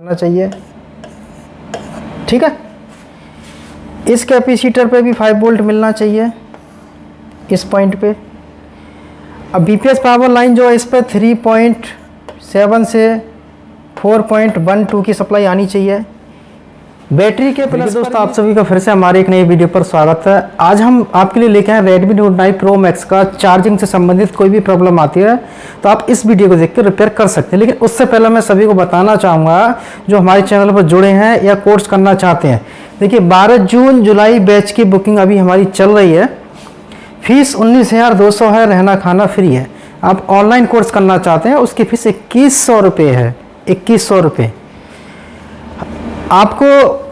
मिलना चाहिए। ठीक है, इस कैपेसिटर पे भी 5 वोल्ट मिलना चाहिए इस पॉइंट पे। अब बीपीएस पावर लाइन जो है इस पर 3.7 से 4.12 की सप्लाई आनी चाहिए। बैटरी के प्लस दोस्तों आप सभी का फिर से हमारे एक नई वीडियो पर स्वागत है। आज हम आपके लिए लेके आए Redmi Note 9 Pro Max का चार्जिंग से संबंधित कोई भी प्रॉब्लम आती है तो आप इस वीडियो को देखकर रिपेयर कर सकते हैं। लेकिन उससे पहले मैं सभी को बताना चाहूँगा जो हमारे चैनल पर जुड़े हैं या कोर्स करना चाहते हैं, देखिए 12 जून जुलाई बैच की बुकिंग अभी हमारी चल रही है। फीस 19,200 है, रहना खाना फ्री है। आप ऑनलाइन कोर्स करना चाहते हैं उसकी फीस 2100 रुपये है, 2100 रुपये। आपको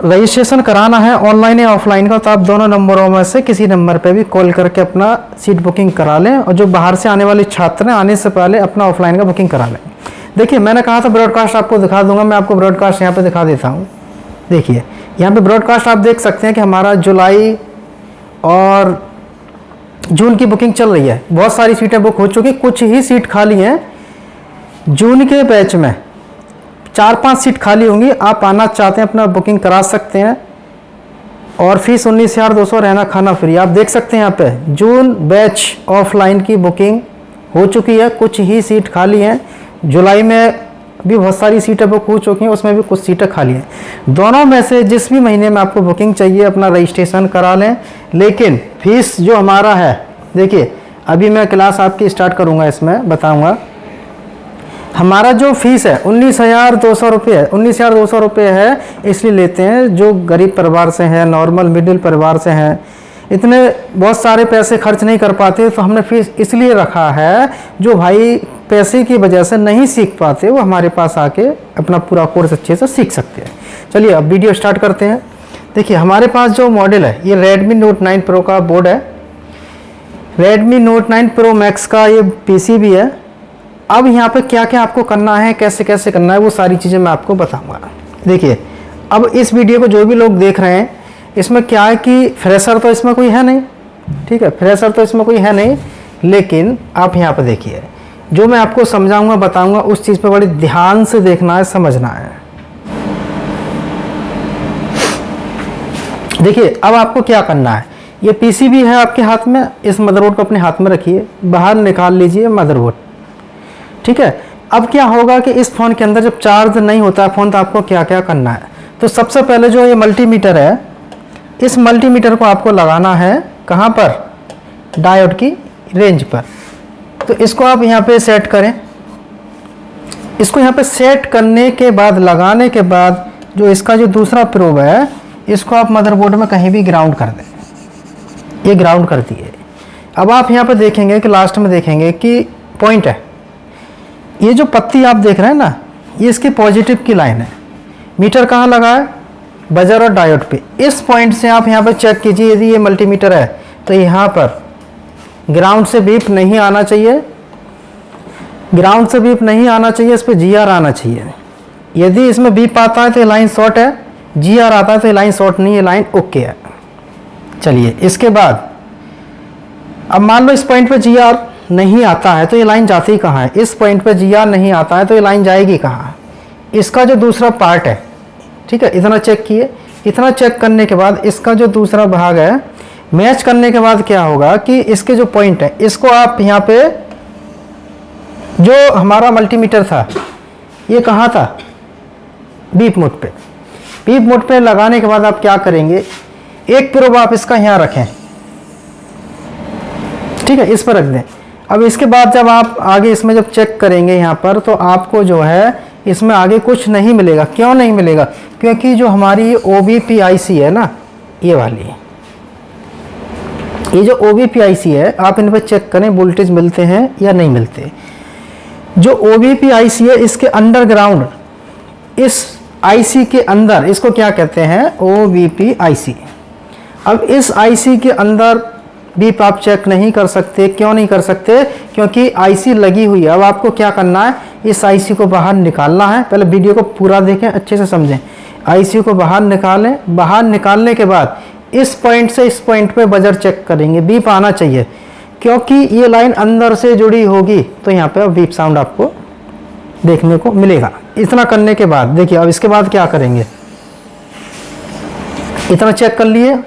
रजिस्ट्रेशन कराना है ऑनलाइन या ऑफलाइन का, तो आप दोनों नंबरों में से किसी नंबर पे भी कॉल करके अपना सीट बुकिंग करा लें। और जो बाहर से आने वाले छात्र हैं आने से पहले अपना ऑफलाइन का बुकिंग करा लें। देखिए मैंने कहा था ब्रॉडकास्ट आपको दिखा दूंगा, मैं आपको ब्रॉडकास्ट यहाँ पे दिखा देता हूँ। देखिए यहाँ पे ब्रॉडकास्ट आप देख सकते हैं कि हमारा जुलाई और जून की बुकिंग चल रही है। बहुत सारी सीटें बुक हो चुकी, कुछ ही सीट खाली हैं। जून के बैच में 4-5 सीट खाली होंगी। आप आना चाहते हैं अपना बुकिंग करा सकते हैं और फीस 19,200, रहना खाना फ्री। आप देख सकते हैं यहाँ पे जून बैच ऑफलाइन की बुकिंग हो चुकी है, कुछ ही सीट खाली हैं। जुलाई में भी बहुत सारी सीटें बुक हो चुकी हैं, उसमें भी कुछ सीटें खाली हैं। दोनों में से जिस भी महीने में आपको बुकिंग चाहिए अपना रजिस्ट्रेशन करा लें। लेकिन फीस जो हमारा है, देखिए अभी मैं क्लास आपकी स्टार्ट करूँगा, इसमें बताऊँगा। हमारा जो फीस है 19,200 रुपये है। 19,200 रुपये है, इसलिए लेते हैं जो गरीब परिवार से हैं, नॉर्मल मिडिल परिवार से हैं, इतने बहुत सारे पैसे खर्च नहीं कर पाते। तो हमने फीस इसलिए रखा है जो भाई पैसे की वजह से नहीं सीख पाते वो हमारे पास आके अपना पूरा कोर्स अच्छे से सीख सकते हैं। चलिए अब वीडियो स्टार्ट करते हैं। देखिए हमारे पास जो मॉडल है ये Redmi Note 9 Pro का बोर्ड है। Redmi Note 9 Pro Max का ये PC भी है। अब यहाँ पे क्या क्या आपको करना है, कैसे कैसे करना है, वो सारी चीज़ें मैं आपको बताऊंगा। देखिए अब इस वीडियो को जो भी लोग देख रहे हैं इसमें क्या है कि फ्रेशर तो इसमें कोई है नहीं, ठीक है, फ्रेशर तो इसमें कोई है नहीं। लेकिन आप यहाँ पे देखिए जो मैं आपको समझाऊंगा बताऊंगा उस चीज़ पे बड़ी ध्यान से देखना है, समझना है। देखिए अब आपको क्या करना है, ये पीसी भी है आपके हाथ में, इस मदरबोर्ड को अपने हाथ में रखिए, बाहर निकाल लीजिए मदरबोर्ड, ठीक है। अब क्या होगा कि इस फ़ोन के अंदर जब चार्ज नहीं होता है फ़ोन तो आपको क्या क्या करना है। तो सबसे पहले जो ये मल्टीमीटर है, इस मल्टीमीटर को आपको लगाना है कहाँ पर, डायोड की रेंज पर। तो इसको आप यहाँ पे सेट करें। इसको यहाँ पे सेट करने के बाद, लगाने के बाद जो इसका जो दूसरा प्रोब है इसको आप मदरबोर्ड में कहीं भी ग्राउंड कर दें। ये ग्राउंड कर दिए। अब आप यहाँ पे देखेंगे कि लास्ट में देखेंगे कि पॉइंट है, ये जो पत्ती आप देख रहे हैं ना, ये इसकी पॉजिटिव की लाइन है। मीटर कहाँ लगा है, बजर और डायोड पे। इस पॉइंट से आप यहाँ पे चेक कीजिए, यदि ये मल्टीमीटर है तो यहाँ पर ग्राउंड से बीप नहीं आना चाहिए, ग्राउंड से बीप नहीं आना चाहिए, इस पर जीआर आना चाहिए। यदि इसमें बीप आता है तो ये लाइन शॉर्ट है, जीआर आता है तो ये लाइन शॉर्ट नहीं है, लाइन ओके है। चलिए इसके बाद अब मान लो इस पॉइंट पे जीआर नहीं आता है तो ये लाइन जाती ही कहाँ है, इस पॉइंट पे जीआर नहीं आता है तो ये लाइन जाएगी कहाँ, इसका जो दूसरा पार्ट है, ठीक है। इतना चेक किए, इतना चेक करने के बाद इसका जो दूसरा भाग है मैच करने के बाद क्या होगा कि इसके जो पॉइंट है इसको आप यहाँ पे, जो हमारा मल्टीमीटर था ये कहाँ था, बीप मोड पे। बीप मोड पे लगाने के बाद आप क्या करेंगे, एक प्रोब आप इसका यहाँ रखें, ठीक है, इस पर रख दें। अब इसके बाद जब आप आगे इसमें जब चेक करेंगे यहाँ पर तो आपको जो है इसमें आगे कुछ नहीं मिलेगा। क्यों नहीं मिलेगा, क्योंकि जो हमारी OBP IC है ना, ये वाली, ये जो OBP IC है आप इन पर चेक करें वोल्टेज मिलते हैं या नहीं मिलते। जो OBP IC है इसके अंडरग्राउंड, इस IC के अंदर, इसको क्या कहते हैं, OBP IC। अब इस IC के अंदर बीप आप चेक नहीं कर सकते। क्यों नहीं कर सकते, क्योंकि IC लगी हुई है। अब आपको क्या करना है, इस IC को बाहर निकालना है। पहले वीडियो को पूरा देखें, अच्छे से समझें। IC को बाहर निकालें, बाहर निकालने के बाद इस पॉइंट से इस पॉइंट पे बजर चेक करेंगे, बीप आना चाहिए। क्योंकि ये लाइन अंदर से जुड़ी होगी तो यहाँ पे बीप साउंड आपको देखने को मिलेगा। इतना करने के बाद देखिए अब इसके बाद क्या करेंगे, इतना चेक कर लिए,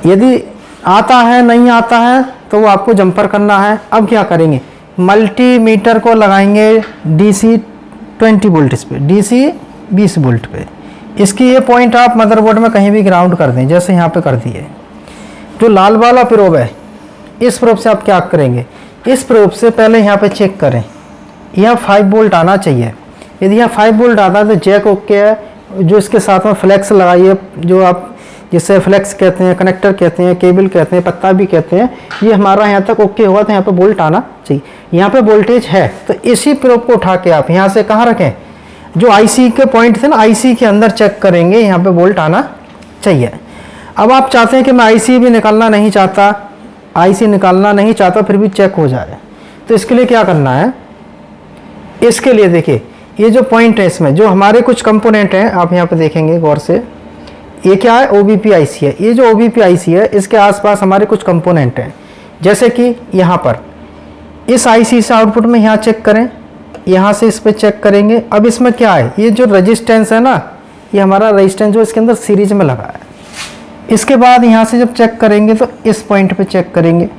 यदि आता है नहीं आता है तो वो आपको जंपर करना है। अब क्या करेंगे, मल्टीमीटर को लगाएंगे DC 20 वोल्टेज पे, DC 20 वोल्ट पे। इसकी ये पॉइंट आप मदरबोर्ड में कहीं भी ग्राउंड कर दें, जैसे यहाँ पे कर दिए। जो लाल वाला प्रोब है, इस प्रोब से आप क्या करेंगे, इस प्रोब से पहले यहाँ पे चेक करें, यहाँ 5 वोल्ट आना चाहिए। यदि यहाँ 5 वोल्ट आता है तो जैक ओके है। जो इसके साथ में फ्लैक्स लगाइए, जो आप जिसे फ्लैक्स कहते हैं, कनेक्टर कहते हैं, केबल कहते हैं, पत्ता भी कहते हैं, ये हमारा यहाँ तक ओके हुआ तो यहाँ पे वोल्ट आना चाहिए। यहाँ पे वोल्टेज है तो इसी प्रोब को उठा के आप यहाँ से कहाँ रखें, जो IC के पॉइंट थे ना, IC के अंदर चेक करेंगे, यहाँ पे वोल्ट आना चाहिए। अब आप चाहते हैं कि मैं IC भी निकालना नहीं चाहता, IC निकालना नहीं चाहता फिर भी चेक हो जाए, तो इसके लिए क्या करना है, इसके लिए देखिए ये जो पॉइंट है इसमें जो हमारे कुछ कंपोनेंट हैं, आप यहाँ पे देखेंगे गौर से, ये क्या है, OBP IC है। ये जो OBP IC है इसके आसपास हमारे कुछ कंपोनेंट हैं, जैसे कि यहाँ पर इस IC से आउटपुट में यहाँ चेक करें, यहाँ से इस पर चेक करेंगे। अब इसमें क्या है, ये जो रजिस्टेंस है ना, ये हमारा रजिस्टेंस जो इसके अंदर सीरीज में लगा है। इसके बाद यहाँ से जब चेक करेंगे तो इस पॉइंट पे चेक करेंगे।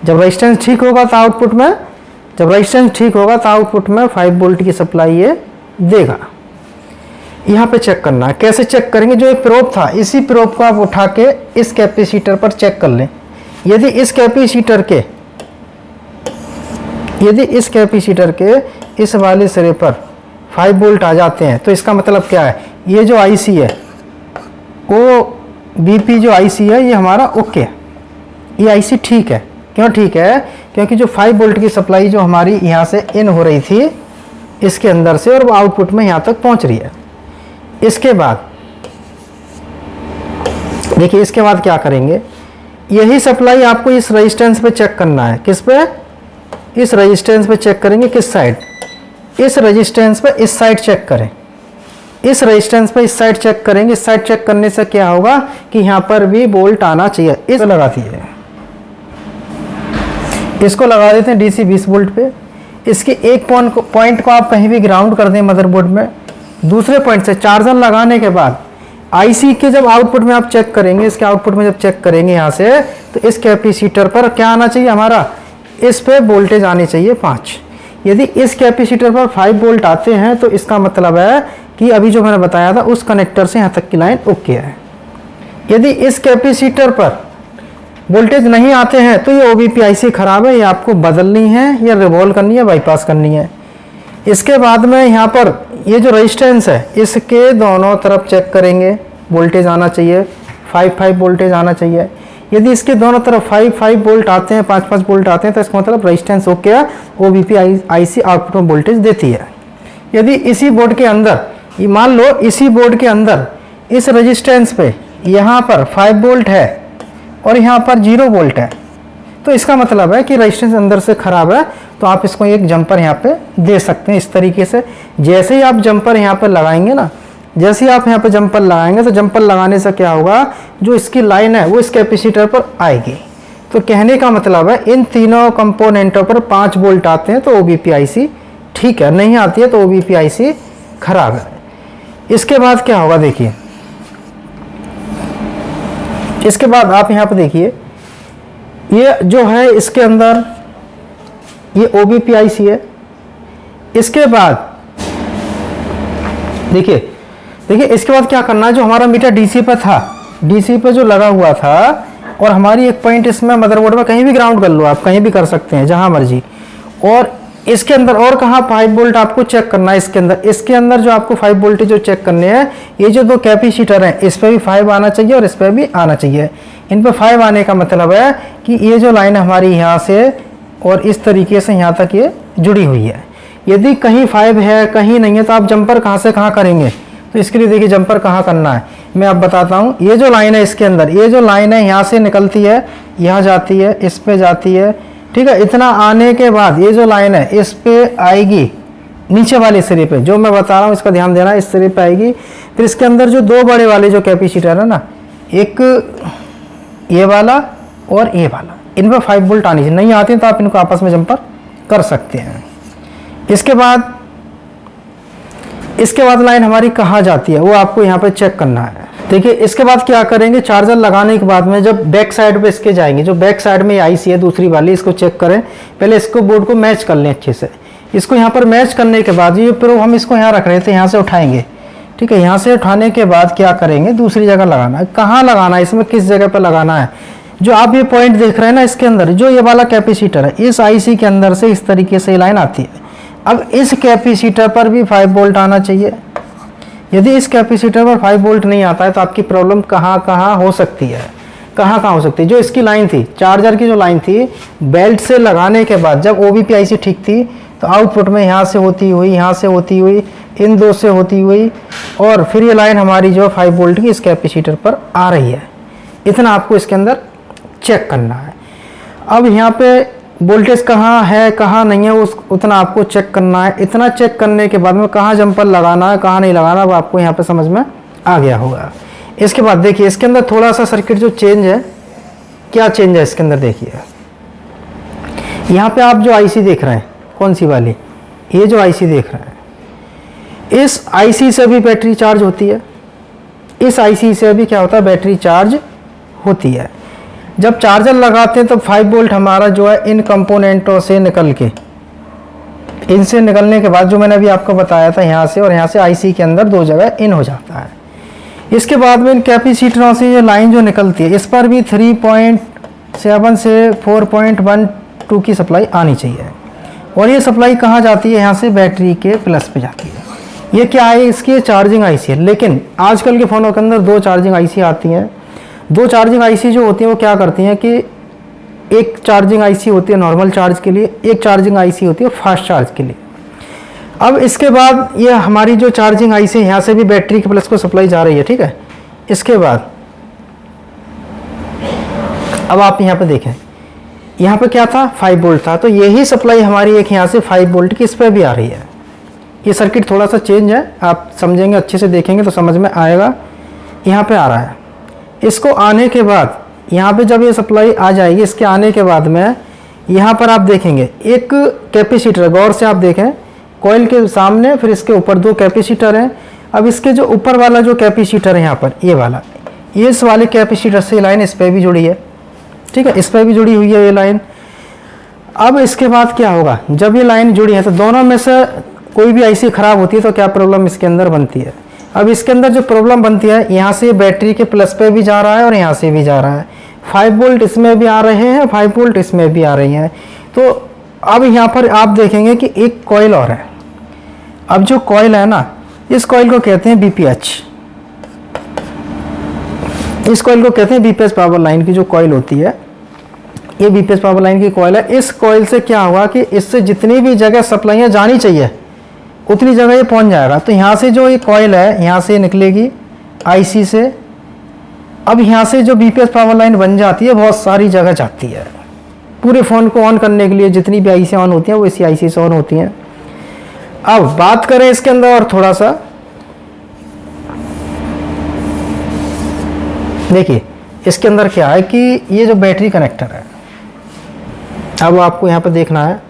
जब रजिस्टेंस ठीक होगा तो आउटपुट में, जब रजिस्टेंस ठीक होगा तो आउटपुट में 5 वोल्ट की सप्लाई ये देगा। यहाँ पे चेक करना है। कैसे चेक करेंगे, जो एक प्रोब था इसी प्रोब को आप उठा के इस कैपेसिटर पर चेक कर लें। यदि इस कैपेसिटर के इस वाले सिरे पर 5 वोल्ट आ जाते हैं तो इसका मतलब क्या है, ये जो IC है वो BP जो IC है ये हमारा ओके है, ये IC ठीक है। क्यों ठीक है, क्योंकि जो 5 वोल्ट की सप्लाई जो हमारी यहाँ से इन हो रही थी इसके अंदर से, और वो आउटपुट में यहाँ तक पहुँच रही है। इसके बाद देखिए, इसके बाद क्या करेंगे, यही सप्लाई आपको इस रेजिस्टेंस पे चेक करना है। किस पे, इस रेजिस्टेंस पे चेक करेंगे। किस साइड, इस रेजिस्टेंस पे इस साइड चेक करें, इस रेजिस्टेंस पे इस साइड चेक करेंगे। इस साइड चेक करने से क्या होगा कि यहाँ पर भी वोल्ट आना चाहिए। इस लगाती है, इसको लगा देते हैं DC 20 वोल्ट पे। इसके एक पॉइंट को आप कहीं भी ग्राउंड कर दें मदरबोर्ड में। दूसरे पॉइंट से चार्जर लगाने के बाद IC के जब आउटपुट में आप चेक करेंगे, इसके आउटपुट में जब चेक करेंगे यहाँ से, तो इस कैपेसिटर पर क्या आना चाहिए हमारा, इस पे वोल्टेज आनी चाहिए 5। यदि इस कैपेसिटर पर 5 वोल्ट आते हैं तो इसका मतलब है कि अभी जो मैंने बताया था उस कनेक्टर से यहाँ तक की लाइन ओके है। यदि इस कैपेसिटर पर वोल्टेज नहीं आते हैं तो ये OBP IC खराब है, ये आपको बदलनी है या रिवॉल्व करनी है, बाईपास करनी है। इसके बाद में यहाँ पर ये जो रेजिस्टेंस है इसके दोनों तरफ चेक करेंगे, वोल्टेज आना चाहिए 5 वोल्टेज आना चाहिए। यदि इसके दोनों तरफ 5 वोल्ट आते हैं, 5 वोल्ट आते हैं तो इसका मतलब रेजिस्टेंस ओके है, OBP IC आउटपुट में वोल्टेज देती है। यदि इसी बोर्ड के अंदर, मान लो इसी बोर्ड के अंदर इस रेजिस्टेंस पे यहाँ पर 5 वोल्ट है और यहाँ पर 0 वोल्ट है, तो इसका मतलब है कि रेजिस्टेंस अंदर से खराब है, तो आप इसको एक जंपर यहाँ पे दे सकते हैं इस तरीके से। जैसे ही आप जंपर यहाँ पे लगाएंगे ना, जैसे ही आप यहाँ पे जंपर लगाएंगे तो जंपर लगाने से क्या होगा, जो इसकी लाइन है वो इस कैपेसिटर पर आएगी। तो कहने का मतलब है इन तीनों कंपोनेंटों पर 5 वोल्ट आते हैं तो OBP IC ठीक है, नहीं आती है तो OBP IC खराब है। इसके बाद क्या होगा देखिए, इसके बाद आप यहाँ पे देखिए, ये जो है इसके अंदर ये OBP IC है। इसके बाद देखिए इसके बाद क्या करना है, जो हमारा मीटर DC पे था, DC पे जो लगा हुआ था, और हमारी एक पॉइंट इसमें मदरबोर्ड में कहीं भी ग्राउंड कर लो, आप कहीं भी कर सकते हैं जहां मर्जी। और इसके अंदर और कहाँ 5 वोल्ट आपको चेक करना है। इसके अंदर जो आपको 5 वोल्टेज जो चेक करने हैं, ये जो 2 कैपेसिटर हैं इस पर भी 5 आना चाहिए और इस पर भी आना चाहिए। इन पर 5 आने का मतलब है कि ये जो लाइन हमारी यहाँ से और इस तरीके से यहाँ तक ये जुड़ी हुई है। यदि कहीं 5 है कहीं नहीं है तो आप जंपर कहाँ से कहाँ करेंगे, तो इसके लिए देखिए जंपर कहाँ करना है मैं आप बताता हूँ। ये जो लाइन है इसके अंदर, ये जो लाइन है यहाँ से निकलती है, यहाँ जाती है, इस पे जाती है, ठीक है। इतना आने के बाद ये जो लाइन है इस पे आएगी नीचे वाले सिरे पे, जो मैं बता रहा हूँ इसका ध्यान देना, इस सिरे पे आएगी। फिर इसके अंदर जो 2 बड़े वाले जो कैपेसिटर है ना, एक ये वाला और ये वाला, इन पर 5 वोल्ट आनी चाहिए। नहीं आती तो आप इनको आपस में जंपर कर सकते हैं। इसके बाद लाइन हमारी कहाँ जाती है वो आपको यहाँ पे चेक करना है। देखिए इसके बाद क्या करेंगे, चार्जर लगाने के बाद में जब बैक साइड पे इसके जाएंगे, जो बैक साइड में आईसी है दूसरी वाली, इसको चेक करें। पहले इसको बोर्ड को मैच कर लें अच्छे से। इसको यहाँ पर मैच करने के बाद ये प्रोब हम इसको यहाँ रख रहे थे, यहाँ से उठाएंगे, ठीक है। यहाँ से उठाने के बाद क्या करेंगे, दूसरी जगह लगाना है। कहाँ लगाना है, इसमें किस जगह पर लगाना है, जो आप ये पॉइंट देख रहे हैं ना, इसके अंदर जो ये वाला कैपेसिटर है, इस आईसी के अंदर से इस तरीके से लाइन आती है। अब इस कैपेसिटर पर भी 5 वोल्ट आना चाहिए। यदि इस कैपेसिटर पर 5 वोल्ट नहीं आता है तो आपकी प्रॉब्लम कहाँ कहाँ हो सकती है, कहाँ हो सकती है। जो इसकी लाइन थी, चार्जर की जो लाइन थी, बेल्ट से लगाने के बाद जब ओबीपी आईसी ठीक थी तो आउटपुट में यहाँ से होती हुई, यहाँ से होती हुई, इन दो से होती हुई, और फिर ये लाइन हमारी जो 5 वोल्ट की इस कैपेसिटर पर आ रही है। इतना आपको इसके अंदर चेक करना है। अब यहाँ पे वोल्टेज कहाँ है कहाँ नहीं है उतना आपको चेक करना है। इतना चेक करने के बाद में कहाँ जंपर लगाना है कहाँ नहीं लगाना, वो आपको यहाँ पे समझ में आ गया होगा। इसके बाद देखिए इसके अंदर थोड़ा सा सर्किट जो चेंज है, क्या चेंज है इसके अंदर देखिए। यहाँ पे आप जो आईसी देख रहे हैं, कौन सी वाली, ये जो आईसी देख रहे हैं, इस आईसी से भी बैटरी चार्ज होती है, इस आईसी से भी क्या होता है, बैटरी चार्ज होती है। जब चार्जर लगाते हैं तो 5 वोल्ट हमारा जो है इन कंपोनेंटों से निकल के, इनसे निकलने के बाद जो मैंने अभी आपको बताया था, यहाँ से और यहाँ से आईसी के अंदर दो जगह इन हो जाता है। इसके बाद में इन कैपेसिटरों से ये लाइन जो निकलती है, इस पर भी 3.7 से 4.12 की सप्लाई आनी चाहिए। और ये सप्लाई कहाँ जाती है, यहाँ से बैटरी के प्लस पे जाती है। ये क्या है, इसकी चार्जिंग आईसी है। लेकिन आजकल के फ़ोनों के अंदर 2 चार्जिंग आईसी आती हैं। 2 चार्जिंग आईसी जो होती हैं वो क्या करती हैं कि एक चार्जिंग आईसी होती है नॉर्मल चार्ज के लिए, एक चार्जिंग आईसी होती है फास्ट चार्ज के लिए। अब इसके बाद ये हमारी जो चार्जिंग आईसी है, यहाँ से भी बैटरी के प्लस को सप्लाई जा रही है, ठीक है। इसके बाद अब आप यहाँ पे देखें, यहाँ पे क्या था, 5 वोल्ट था, तो यही सप्लाई हमारी एक यहाँ से 5 वोल्ट की इस पर भी आ रही है। ये सर्किट थोड़ा सा चेंज है, आप समझेंगे, अच्छे से देखेंगे तो समझ में आएगा। यहाँ पे आ रहा है, इसको आने के बाद यहाँ पे जब ये सप्लाई आ जाएगी, इसके आने के बाद में यहाँ पर आप देखेंगे एक कैपेसिटर, गौर से आप देखें, कॉइल के सामने फिर इसके ऊपर 2 कैपेसिटर हैं। अब इसके जो ऊपर वाला जो कैपेसिटर है यहाँ पर, ये वाला, ये इस वाले कैपेसिटर से लाइन इस पर भी जुड़ी है, ठीक है, इस पर भी जुड़ी हुई है ये लाइन। अब इसके बाद क्या होगा, जब ये लाइन जुड़ी है तो दोनों में से कोई भी आईसी ख़राब होती है तो क्या प्रॉब्लम इसके अंदर बनती है। अब इसके अंदर जो प्रॉब्लम बनती है, यहाँ से बैटरी के प्लस पे भी जा रहा है और यहाँ से भी जा रहा है। 5 वोल्ट इसमें भी आ रहे हैं, 5 वोल्ट इसमें भी आ रही हैं। तो अब यहाँ पर आप देखेंगे कि एक कॉइल और है। अब जो कॉइल है ना, इस कॉइल को कहते हैं बीपीएच। इस कॉइल को कहते हैं बीपीएच पावर लाइन की जो कॉइल होती है, ये बीपीएच पावर लाइन की कॉइल है। इस कॉइल से क्या होगा कि इससे जितनी भी जगह सप्लाइयाँ जानी चाहिए उतनी जगह ये पहुंच जाएगा। तो यहाँ से जो ये कॉइल है, यहाँ से निकलेगी आईसी से। अब यहाँ से जो बीपीएच पावर लाइन बन जाती है, बहुत सारी जगह जाती है। पूरे फ़ोन को ऑन करने के लिए जितनी भी आईसी ऑन होती हैं वो इसी आईसी से ऑन होती हैं। अब बात करें इसके अंदर और थोड़ा सा, देखिए इसके अंदर क्या है कि ये जो बैटरी कनेक्टर है, अब आपको यहाँ पर देखना है,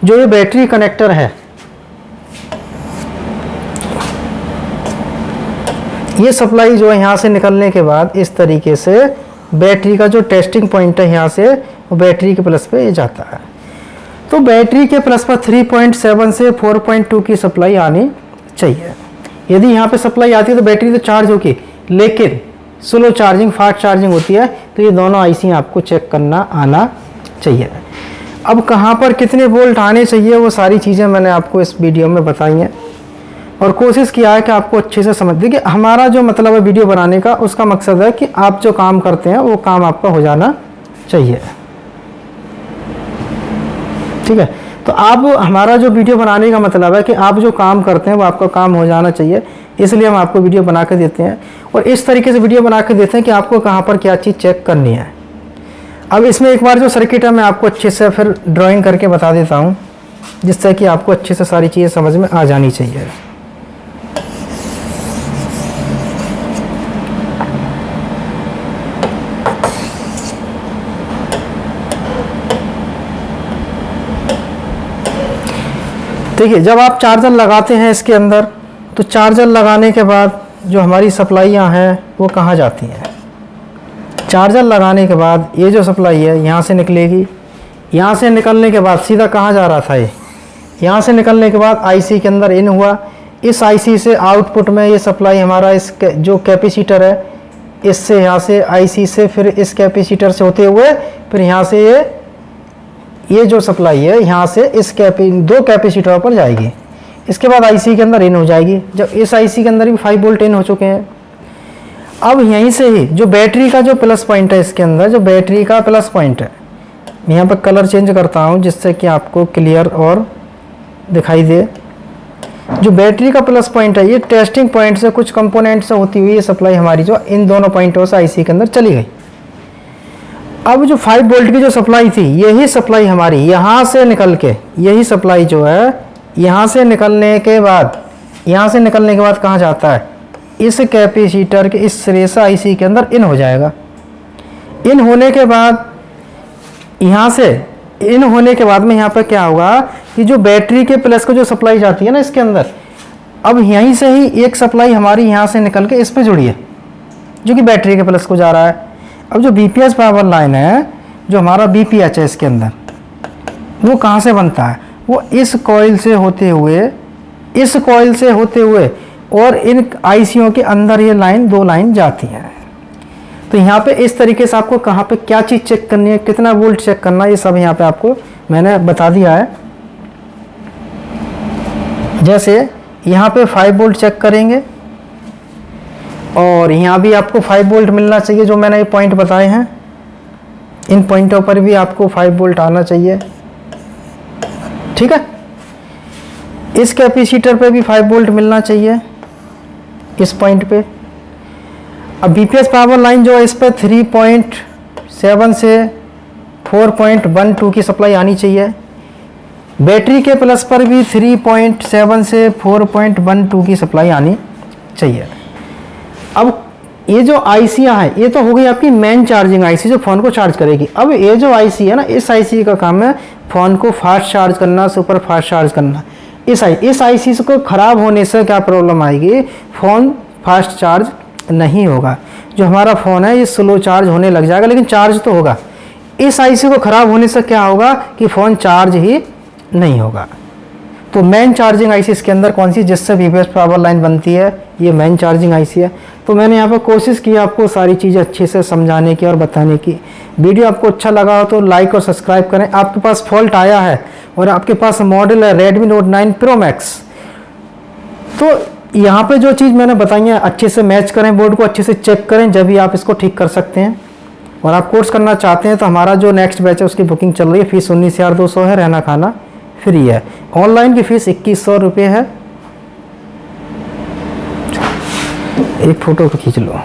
जो ये बैटरी कनेक्टर है, ये सप्लाई जो है यहाँ से निकलने के बाद इस तरीके से बैटरी का जो टेस्टिंग पॉइंट है, यहाँ से वो बैटरी के प्लस पे जाता है। तो बैटरी के प्लस पर 3.7 से 4.2 की सप्लाई आनी चाहिए। यदि यहाँ पे सप्लाई आती है तो बैटरी तो चार्ज होगी, लेकिन स्लो चार्जिंग फास्ट चार्जिंग होती है। तो ये दोनों आईसी आपको चेक करना आना चाहिए। अब कहाँ पर कितने वोल्ट आने चाहिए, वो सारी चीज़ें मैंने आपको इस वीडियो में बताई हैं और कोशिश किया है कि आपको अच्छे से समझ। देखिए हमारा जो मतलब है वीडियो बनाने का, उसका मकसद है कि आप जो काम करते हैं वो काम आपका हो जाना चाहिए, ठीक है। तो आप, हमारा जो वीडियो बनाने का मतलब है कि आप जो काम करते हैं वो आपका काम हो जाना चाहिए, इसलिए हम आपको वीडियो बना के देते हैं। और इस तरीके से वीडियो बना के देते हैं कि आपको कहाँ पर क्या चीज़ चेक करनी है। अब इसमें एक बार जो सर्किट है मैं आपको अच्छे से फिर ड्राइंग करके बता देता हूँ, जिससे कि आपको अच्छे से सारी चीज़ें समझ में आ जानी चाहिए। देखिए जब आप चार्जर लगाते हैं इसके अंदर, तो चार्जर लगाने के बाद जो हमारी सप्लाइयाँ हैं वो कहाँ जाती हैं। चार्जर लगाने के बाद ये जो सप्लाई है यहाँ से निकलेगी, यहाँ से निकलने के बाद सीधा कहाँ जा रहा था, ये यहाँ से निकलने के बाद आईसी के अंदर इन हुआ। इस आईसी से आउटपुट में ये सप्लाई हमारा इस जो कैपेसिटर है, इससे यहाँ से आईसी से फिर इस कैपेसिटर से होते हुए फिर यहाँ से ये जो सप्लाई है यहाँ से इस दो कैपेसिटरों पर जाएगी। इसके बाद आईसी के अंदर इन हो जाएगी। जब इस आईसी के अंदर भी 5 वोल्ट इन हो चुके हैं, अब यहीं से ही जो बैटरी का जो प्लस पॉइंट है, इसके अंदर जो बैटरी का प्लस पॉइंट है, यहाँ पर कलर चेंज करता हूँ जिससे कि आपको क्लियर और दिखाई दे। जो बैटरी का प्लस पॉइंट है, ये टेस्टिंग पॉइंट से कुछ कंपोनेंट से होती हुई ये सप्लाई हमारी जो इन दोनों पॉइंटों से आईसी के अंदर चली गई। अब जो 5 वोल्ट की जो सप्लाई थी, यही सप्लाई हमारी यहाँ से निकल के, यही सप्लाई जो है यहाँ से निकलने के बाद कहाँ जाता है, इस कैपेसिटर के इस सिरे से आईसी के अंदर इन हो जाएगा। इन होने के बाद यहाँ से इन होने के बाद में यहाँ पर क्या होगा कि जो बैटरी के प्लस को जो सप्लाई जाती है ना इसके अंदर, अब यहीं से ही एक सप्लाई हमारी यहाँ से निकल के इस पे जुड़ी है जो कि बैटरी के प्लस को जा रहा है। अब जो बीपीएस पावर लाइन है, जो हमारा बीपीएच है इसके अंदर, वो कहाँ से बनता है, वो इस कॉइल से होते हुए और इन आईसीओ के अंदर ये लाइन 2 लाइन जाती है। तो यहाँ पे इस तरीके से आपको कहाँ पे क्या चीज़ चेक करनी है, कितना वोल्ट चेक करना है, ये सब यहाँ पे आपको मैंने बता दिया है। जैसे यहाँ पे 5 वोल्ट चेक करेंगे और यहाँ भी आपको 5 वोल्ट मिलना चाहिए। जो मैंने ये पॉइंट बताए हैं, इन पॉइंटों पर भी आपको 5 वोल्ट आना चाहिए, ठीक है। इस कैपेसिटर पे भी 5 वोल्ट मिलना चाहिए इस पॉइंट पे। अब बीपीएस पावर लाइन जो है इस पर 3.7 से 4.12 की सप्लाई आनी चाहिए। बैटरी के प्लस पर भी 3.7 से 4.12 की सप्लाई आनी चाहिए। अब ये जो आईसीयाँ हैं, ये तो हो गई आपकी मेन चार्जिंग आईसी जो फ़ोन को चार्ज करेगी। अब ये जो आईसी है ना, इस आईसी का काम है फ़ोन को फास्ट चार्ज करना, सुपर फास्ट चार्ज करना। इस आईसी को ख़राब होने से क्या प्रॉब्लम आएगी, फ़ोन फास्ट चार्ज नहीं होगा। जो हमारा फ़ोन है ये स्लो चार्ज होने लग जाएगा, लेकिन चार्ज तो होगा। इस आईसी को ख़राब होने से क्या होगा कि फ़ोन चार्ज ही नहीं होगा। तो मेन चार्जिंग आईसी इसके अंदर कौन सी, जिससे बीपीएस पावर लाइन बनती है, ये मेन चार्जिंग आईसी है। तो मैंने यहाँ पर कोशिश की आपको सारी चीज़ें अच्छे से समझाने की और बताने की। वीडियो आपको अच्छा लगा हो तो लाइक और सब्सक्राइब करें। आपके पास फॉल्ट आया है और आपके पास मॉडल है Redmi Note 9 Pro Max, तो यहाँ पे जो चीज़ मैंने बताई है अच्छे से मैच करें, बोर्ड को अच्छे से चेक करें, जब भी आप इसको ठीक कर सकते हैं। और आप कोर्स करना चाहते हैं तो हमारा जो नेक्स्ट बैच है उसकी बुकिंग चल रही है। फीस 19,200 है, रहना खाना फ्री है। ऑनलाइन की फ़ीस 2100 रुपये है। एक फ़ोटो तो खींच लो।